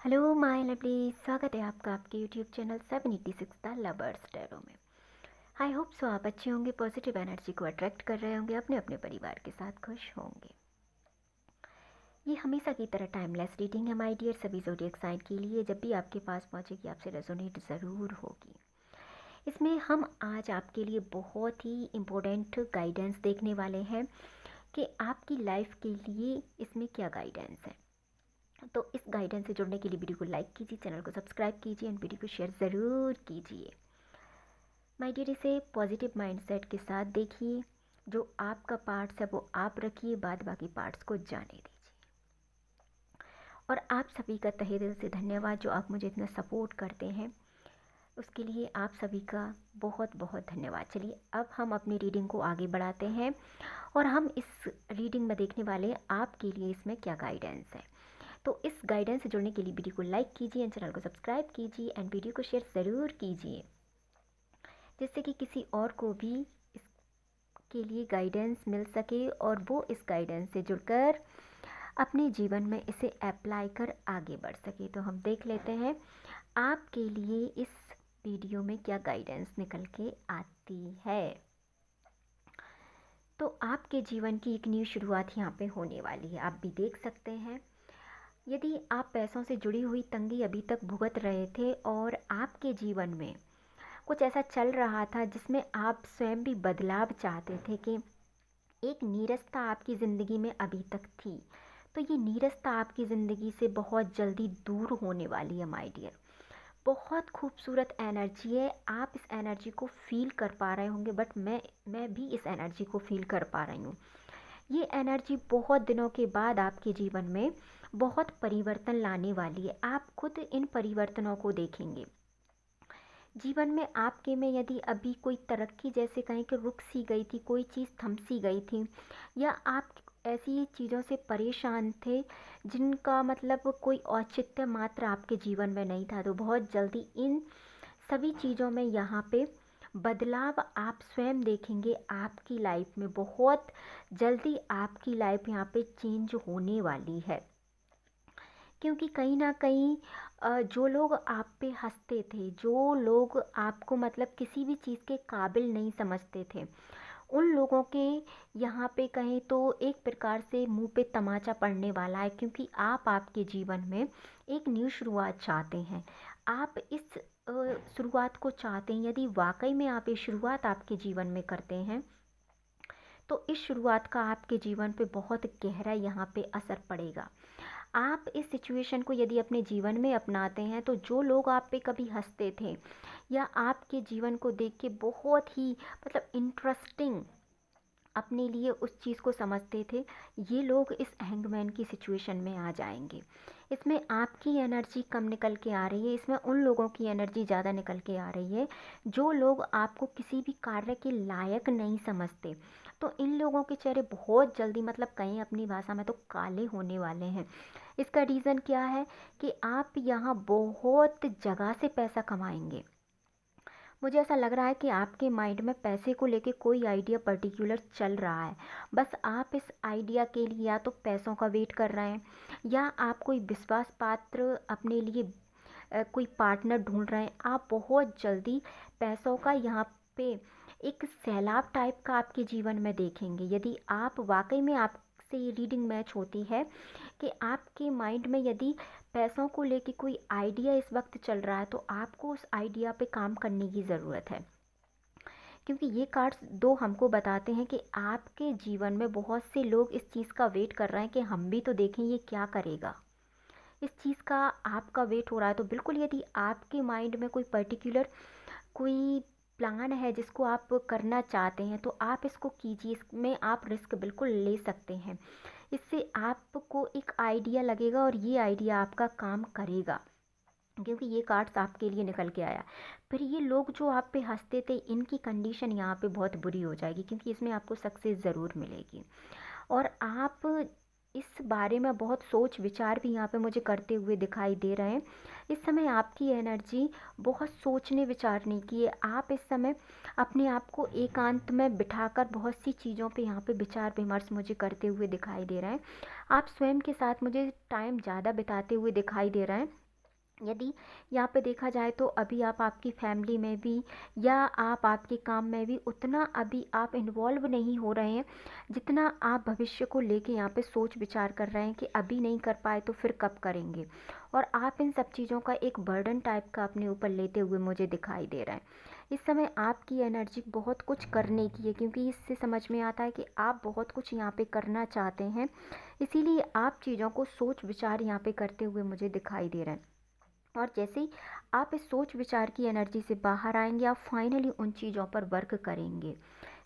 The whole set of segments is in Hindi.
हेलो माय लवली, स्वागत है आपका आपके YouTube channel 786 the lovers tarot में। आई होप सो आप अच्छे होंगे, पॉजिटिव एनर्जी को अट्रैक्ट कर रहे होंगे, अपने अपने परिवार के साथ खुश होंगे। ये हमेशा की तरह टाइमलेस रीडिंग है माय डियर, सभी ज़ोडिएक साइन के लिए। जब भी आपके पास पहुंचेगी आपसे रेजोनेट ज़रूर होगी। इसमें हम आज आपके लिए बहुत ही इम्पोर्टेंट गाइडेंस देखने वाले हैं कि आपकी लाइफ के लिए इसमें क्या गाइडेंस है। तो इस गाइडेंस से जुड़ने के लिए वीडियो को लाइक कीजिए, चैनल को सब्सक्राइब कीजिए एंड वीडियो को शेयर ज़रूर कीजिए। माय डियर, इसे पॉजिटिव माइंडसेट के साथ देखिए। जो आपका पार्ट्स है वो आप रखिए, बाद बाकी पार्ट्स को जाने दीजिए। और आप सभी का तहे दिल से धन्यवाद जो आप मुझे इतना सपोर्ट करते हैं, उसके लिए आप सभी का बहुत बहुत धन्यवाद। चलिए अब हम अपनी रीडिंग को आगे बढ़ाते हैं और हम इस रीडिंग में देखने वाले हैं आपके लिए इसमें क्या गाइडेंस है। तो इस गाइडेंस से जुड़ने के लिए वीडियो को लाइक कीजिए एंड चैनल को सब्सक्राइब कीजिए एंड वीडियो को शेयर ज़रूर कीजिए, जिससे कि किसी और को भी इसके लिए गाइडेंस मिल सके और वो इस गाइडेंस से जुड़कर अपने जीवन में इसे अप्लाई कर आगे बढ़ सके। तो हम देख लेते हैं आपके लिए इस वीडियो में क्या गाइडेंस निकल के आती है। तो आपके जीवन की एक न्यू शुरुआत यहाँ पे होने वाली है, आप भी देख सकते हैं। यदि आप पैसों से जुड़ी हुई तंगी अभी तक भुगत रहे थे और आपके जीवन में कुछ ऐसा चल रहा था जिसमें आप स्वयं भी बदलाव चाहते थे, कि एक नीरसता आपकी ज़िंदगी में अभी तक थी, तो ये नीरसता आपकी ज़िंदगी से बहुत जल्दी दूर होने वाली है माय डियर। बहुत खूबसूरत एनर्जी है, आप इस एनर्जी को फील कर पा रहे होंगे, बट मैं भी इस एनर्जी को फील कर पा रही हूँ। ये एनर्जी बहुत दिनों के बाद आपके जीवन में बहुत परिवर्तन लाने वाली है। आप खुद इन परिवर्तनों को देखेंगे। जीवन में आपके में यदि अभी कोई तरक्की जैसे कहीं कि रुक सी गई थी, कोई चीज़ थम सी गई थी, या आप ऐसी चीज़ों से परेशान थे जिनका मतलब कोई औचित्य मात्र आपके जीवन में नहीं था, तो बहुत जल्दी इन सभी चीज़ों में यहाँ पे बदलाव आप स्वयं देखेंगे। आपकी लाइफ में बहुत जल्दी आपकी लाइफ यहाँ पे चेंज होने वाली है, क्योंकि कहीं ना कहीं जो लोग आप पे हंसते थे, जो लोग आपको मतलब किसी भी चीज़ के काबिल नहीं समझते थे, उन लोगों के यहाँ पे कहें तो एक प्रकार से मुंह पे तमाचा पड़ने वाला है, क्योंकि आप आपके जीवन में एक न्यू शुरुआत चाहते हैं। आप इस शुरुआत को चाहते हैं। यदि वाकई में आप ये शुरुआत आपके जीवन में करते हैं तो इस शुरुआत का आपके जीवन पे बहुत गहरा यहाँ पे असर पड़ेगा। आप इस सिचुएशन को यदि अपने जीवन में अपनाते हैं तो जो लोग आप पे कभी हंसते थे या आपके जीवन को देख के बहुत ही मतलब इंटरेस्टिंग अपने लिए उस चीज़ को समझते थे, ये लोग इस हैंगमैन की सिचुएशन में आ जाएंगे। इसमें आपकी एनर्जी कम निकल के आ रही है, इसमें उन लोगों की एनर्जी ज़्यादा निकल के आ रही है जो लोग आपको किसी भी कार्य के लायक नहीं समझते। तो इन लोगों के चेहरे बहुत जल्दी मतलब कहीं अपनी भाषा में तो काले होने वाले हैं। इसका रीज़न क्या है कि आप यहाँ बहुत जगह से पैसा कमाएंगे। मुझे ऐसा लग रहा है कि आपके माइंड में पैसे को लेके कोई आइडिया पर्टिकुलर चल रहा है। बस आप इस आइडिया के लिए या तो पैसों का वेट कर रहे हैं, या आप कोई विश्वास पात्र अपने लिए कोई पार्टनर ढूंढ रहे हैं। आप बहुत जल्दी पैसों का यहाँ पे एक सैलाब टाइप का आपके जीवन में देखेंगे। यदि आप वाकई में आपसे ये रीडिंग मैच होती है कि आपके माइंड में यदि पैसों को लेके कोई आइडिया इस वक्त चल रहा है, तो आपको उस आइडिया पे काम करने की ज़रूरत है। क्योंकि ये कार्ड्स दो हमको बताते हैं कि आपके जीवन में बहुत से लोग इस चीज़ का वेट कर रहे हैं कि हम भी तो देखें ये क्या करेगा। इस चीज़ का आपका वेट हो रहा है। तो बिल्कुल यदि आपके माइंड में कोई पर्टिकुलर कोई प्लान है जिसको आप करना चाहते हैं, तो आप इसको कीजिए। इसमें आप रिस्क बिल्कुल ले सकते हैं। इससे आपको एक आइडिया लगेगा और ये आइडिया आपका काम करेगा, क्योंकि ये कार्ड्स आपके लिए निकल के आया। फिर ये लोग जो आप पे हंसते थे, इनकी कंडीशन यहाँ पे बहुत बुरी हो जाएगी, क्योंकि इसमें आपको सक्सेस ज़रूर मिलेगी। और आप इस बारे में बहुत सोच विचार भी यहाँ पे मुझे करते हुए दिखाई दे रहे हैं। इस समय आपकी एनर्जी बहुत सोचने विचारने की है। आप इस समय अपने आप को एकांत में बिठाकर बहुत सी चीज़ों पे यहाँ पे विचार विमर्श मुझे करते हुए दिखाई दे रहे हैं। आप स्वयं के साथ मुझे टाइम ज़्यादा बिताते हुए दिखाई दे रहे हैं। यदि यहाँ पे देखा जाए तो अभी आप आपकी फैमिली में भी या आप आपके काम में भी उतना अभी आप इन्वॉल्व नहीं हो रहे हैं जितना आप भविष्य को लेके यहाँ पे सोच विचार कर रहे हैं कि अभी नहीं कर पाए तो फिर कब करेंगे। और आप इन सब चीज़ों का एक बर्डन टाइप का अपने ऊपर लेते हुए मुझे दिखाई दे रहा है। इस समय आपकी एनर्जी बहुत कुछ करने की है, क्योंकि इससे समझ में आता है कि आप बहुत कुछ यहाँ पे करना चाहते हैं। इसीलिए आप चीज़ों को सोच विचार यहाँ पे करते हुए मुझे दिखाई दे रहे हैं। और जैसे ही आप इस सोच विचार की एनर्जी से बाहर आएंगे, आप फाइनली उन चीज़ों पर वर्क करेंगे,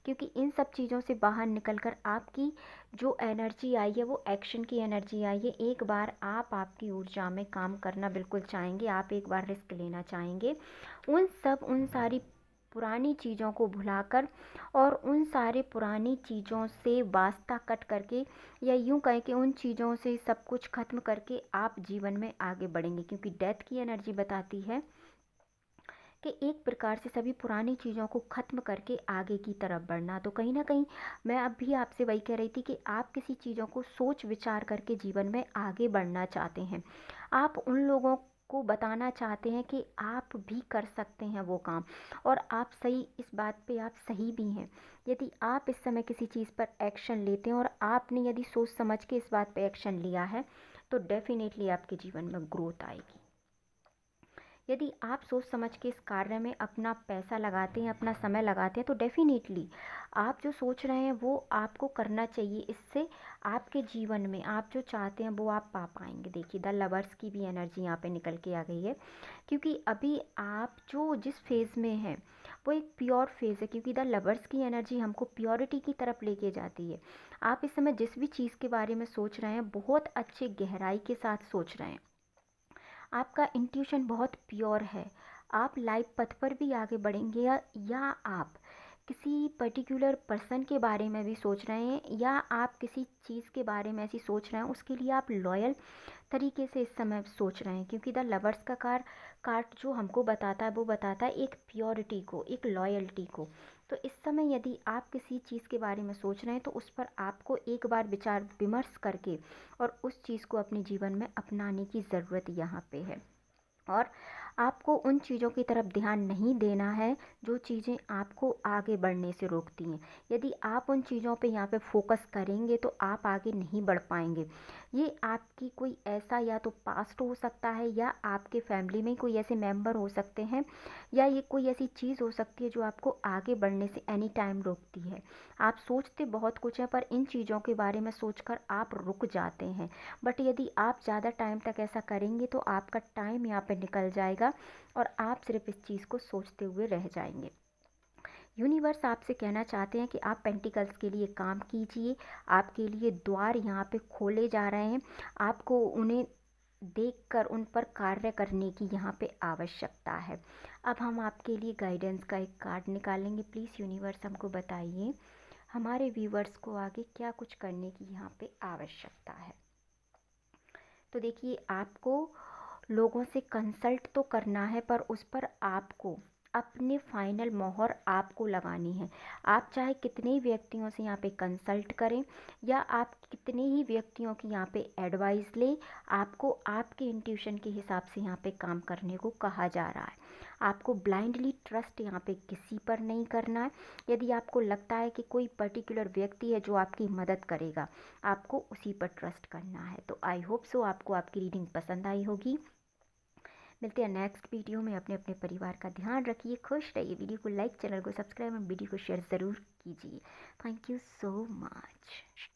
क्योंकि इन सब चीज़ों से बाहर निकल कर आपकी जो एनर्जी आई है वो एक्शन की एनर्जी आई है। एक बार आप आपकी ऊर्जा में काम करना बिल्कुल चाहेंगे, आप एक बार रिस्क लेना चाहेंगे, उन सारी पुरानी चीज़ों को भुलाकर और उन सारे पुरानी चीज़ों से वास्ता कट करके, या यूँ कहें कि उन चीज़ों से सब कुछ ख़त्म करके आप जीवन में आगे बढ़ेंगे। क्योंकि डेथ की एनर्जी बताती है कि एक प्रकार से सभी पुरानी चीज़ों को ख़त्म करके आगे की तरफ बढ़ना। तो कहीं ना कहीं मैं अब भी आपसे वही कह रही थी कि आप किसी चीज़ों को सोच विचार करके जीवन में आगे बढ़ना चाहते हैं। आप उन लोगों को बताना चाहते हैं कि आप भी कर सकते हैं वो काम, और आप सही, इस बात पे आप सही भी हैं। यदि आप इस समय किसी चीज़ पर एक्शन लेते हैं और आपने यदि सोच समझ के इस बात पे एक्शन लिया है तो डेफिनेटली आपके जीवन में ग्रोथ आएगी। यदि आप सोच समझ के इस कार्य में अपना पैसा लगाते हैं, अपना समय लगाते हैं, तो डेफिनेटली आप जो सोच रहे हैं वो आपको करना चाहिए। इससे आपके जीवन में आप जो चाहते हैं वो आप पा पाएंगे। देखिए, द लवर्स की भी एनर्जी यहाँ पे निकल के आ गई है, क्योंकि अभी आप जो जिस फेज़ में हैं वो एक प्योर फेज़ है, क्योंकि द लवर्स की एनर्जी हमको प्योरिटी की तरफ लेके जाती है। आप इस समय जिस भी चीज़ के बारे में सोच रहे हैं बहुत अच्छे गहराई के साथ सोच रहे हैं, आपका इंट्यूशन बहुत प्योर है। आप लाइफ पथ पर भी आगे बढ़ेंगे, या आप किसी पर्टिकुलर पर्सन के बारे में भी सोच रहे हैं, या आप किसी चीज़ के बारे में ऐसी सोच रहे हैं, उसके लिए आप लॉयल तरीके से इस समय सोच रहे हैं। क्योंकि द लवर्स का कार्ड जो हमको बताता है वो बताता है एक प्योरिटी को, एक लॉयल्टी को। तो इस समय यदि आप किसी चीज़ के बारे में सोच रहे हैं तो उस पर आपको एक बार विचार विमर्श करके और उस चीज़ को अपने जीवन में अपनाने की ज़रूरत यहाँ पे है। और आपको उन चीज़ों की तरफ ध्यान नहीं देना है जो चीज़ें आपको आगे बढ़ने से रोकती हैं। यदि आप उन चीज़ों पे यहाँ पे फोकस करेंगे तो आप आगे नहीं बढ़ पाएंगे। ये आपकी कोई ऐसा, या तो पास्ट हो सकता है, या आपके फैमिली में कोई ऐसे मेंबर हो सकते हैं, या ये कोई ऐसी चीज़ हो सकती है जो आपको आगे बढ़ने से एनी टाइम रोकती है। आप सोचते बहुत कुछ है, पर इन चीज़ों के बारे में सोचकर आप रुक जाते हैं। बट यदि आप ज़्यादा टाइम तक ऐसा करेंगे तो आपका टाइम यहाँ पे निकल जाएगा और आप सिर्फ इस चीज़ को सोचते हुए रह जाएंगे। यूनिवर्स आपसे कहना चाहते हैं कि आप पेंटिकल्स के लिए काम कीजिए। आपके लिए द्वार यहाँ पे खोले जा रहे हैं। आपको उन्हें देखकर उन पर कार्य करने की यहाँ पे आवश्यकता है। अब हम आपके लिए गाइडेंस का एक कार्ड निकालेंगे। प्लीज़ यूनिवर्स हमको बताइए हमारे व्यूवर्स को आगे क्या कुछ करने की यहाँ पे आवश्यकता है। तो देखिए, आपको लोगों से कंसल्ट तो करना है, पर उस पर आपको अपने फाइनल मोहर आपको लगानी है। आप चाहे कितने ही व्यक्तियों से यहाँ पे कंसल्ट करें, या आप कितने ही व्यक्तियों की यहाँ पे एडवाइस लें, आपको आपके इंट्यूशन के हिसाब से यहाँ पे काम करने को कहा जा रहा है। आपको ब्लाइंडली ट्रस्ट यहाँ पे किसी पर नहीं करना है। यदि आपको लगता है कि कोई पर्टिकुलर व्यक्ति है जो आपकी मदद करेगा, आपको उसी पर ट्रस्ट करना है। तो आई होप सो आपको आपकी रीडिंग पसंद आई होगी। मिलते हैं नेक्स्ट वीडियो में। अपने अपने परिवार का ध्यान रखिए, खुश रहिए। वीडियो को लाइक, चैनल को सब्सक्राइब और वीडियो को शेयर ज़रूर कीजिए। Thank you so much.